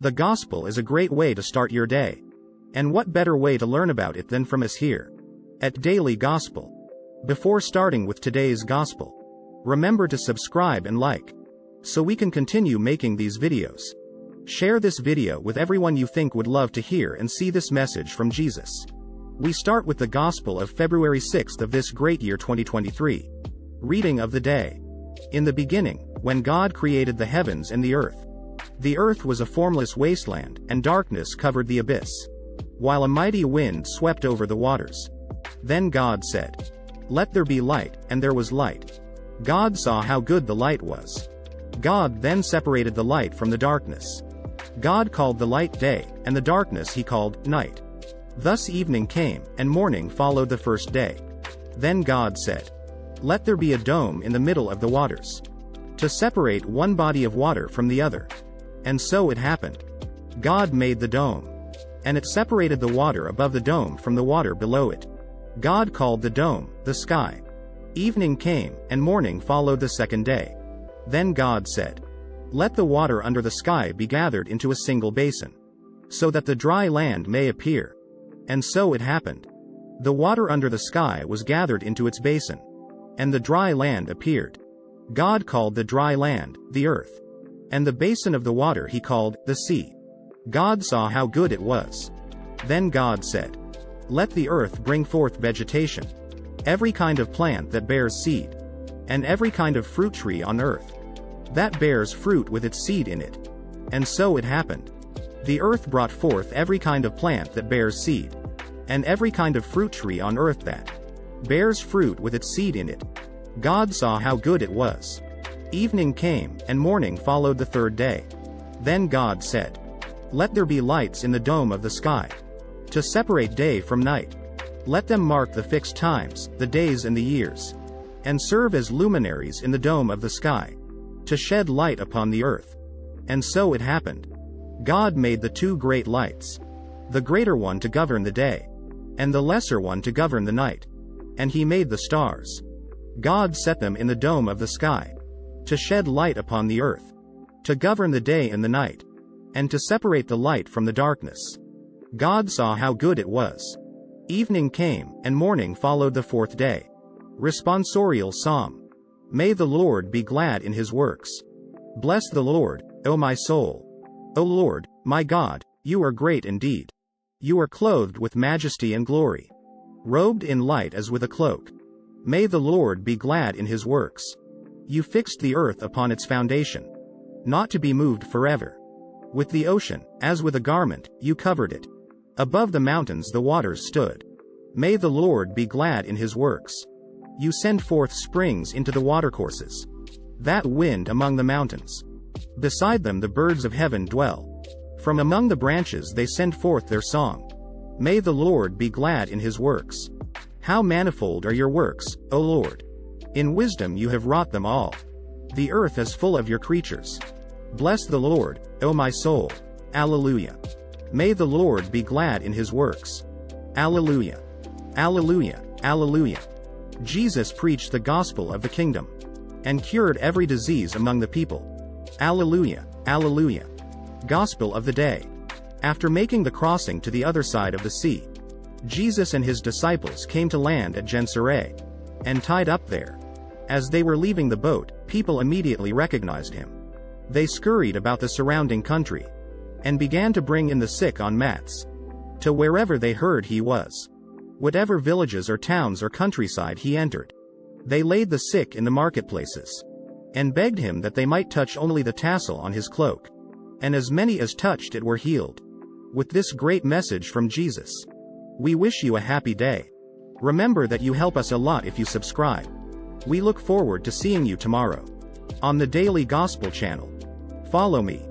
The gospel is a great way to start your day. And what better way to learn about it than from us here at Daily Gospel? Before starting with today's gospel, remember to subscribe and like, so we can continue making these videos. Share this video with everyone you think would love to hear and see this message from Jesus. We start with the Gospel of February 6th of this great year 2023. Reading of the day. In the beginning, when God created the heavens and the earth was a formless wasteland, and darkness covered the abyss, while a mighty wind swept over the waters. Then God said, "Let there be light," and there was light. God saw how good the light was. God then separated the light from the darkness. God called the light day, and the darkness he called night. Thus evening came, and morning followed the first day. Then God said, "Let there be a dome in the middle of the waters, to separate one body of water from the other." And so it happened. God made the dome, and it separated the water above the dome from the water below it. God called the dome the sky. Evening came, and morning followed the second day. Then God said, "Let the water under the sky be gathered into a single basin, so that the dry land may appear." And so it happened. The water under the sky was gathered into its basin, and the dry land appeared. God called the dry land the earth, and the basin of the water he called the sea. God saw how good it was. Then God said, "Let the earth bring forth vegetation, every kind of plant that bears seed, and every kind of fruit tree on earth that bears fruit with its seed in it." And so it happened. The earth brought forth every kind of plant that bears seed, and every kind of fruit tree on earth that bears fruit with its seed in it. God saw how good it was. Evening came, and morning followed the third day. Then God said, "Let there be lights in the dome of the sky, to separate day from night. Let them mark the fixed times, the days and the years, and serve as luminaries in the dome of the sky, to shed light upon the earth." And so it happened. God made the two great lights, the greater one to govern the day, and the lesser one to govern the night. And he made the stars. God set them in the dome of the sky, to shed light upon the earth, to govern the day and the night, and to separate the light from the darkness. God saw how good it was. Evening came, and morning followed the fourth day. Responsorial Psalm. May the Lord be glad in his works. Bless the Lord, O my soul. O Lord, my God, you are great indeed. You are clothed with majesty and glory, robed in light as with a cloak. May the Lord be glad in his works. You fixed the earth upon its foundation, not to be moved forever. With the ocean, as with a garment, you covered it. Above the mountains the waters stood. May the Lord be glad in his works. You send forth springs into the watercourses, that wind among the mountains. Beside them the birds of heaven dwell. From among the branches they send forth their song. May the Lord be glad in his works. How manifold are your works, O Lord! In wisdom you have wrought them all. The earth is full of your creatures. Bless the Lord, O my soul. Alleluia. May the Lord be glad in his works. Alleluia. Alleluia. Alleluia. Jesus preached the gospel of the kingdom, and cured every disease among the people. Alleluia. Alleluia. Gospel of the day. After making the crossing to the other side of the sea, Jesus and his disciples came to land at Gennesaret, and tied up there. As they were leaving the boat, people immediately recognized him. They scurried about the surrounding country, and began to bring in the sick on mats, to wherever they heard he was. Whatever villages or towns or countryside he entered, they laid the sick in the marketplaces, and begged him that they might touch only the tassel on his cloak. And as many as touched it were healed. With this great message from Jesus, we wish you a happy day. Remember that you help us a lot if you subscribe. We look forward to seeing you tomorrow on the Daily Gospel channel. Follow me.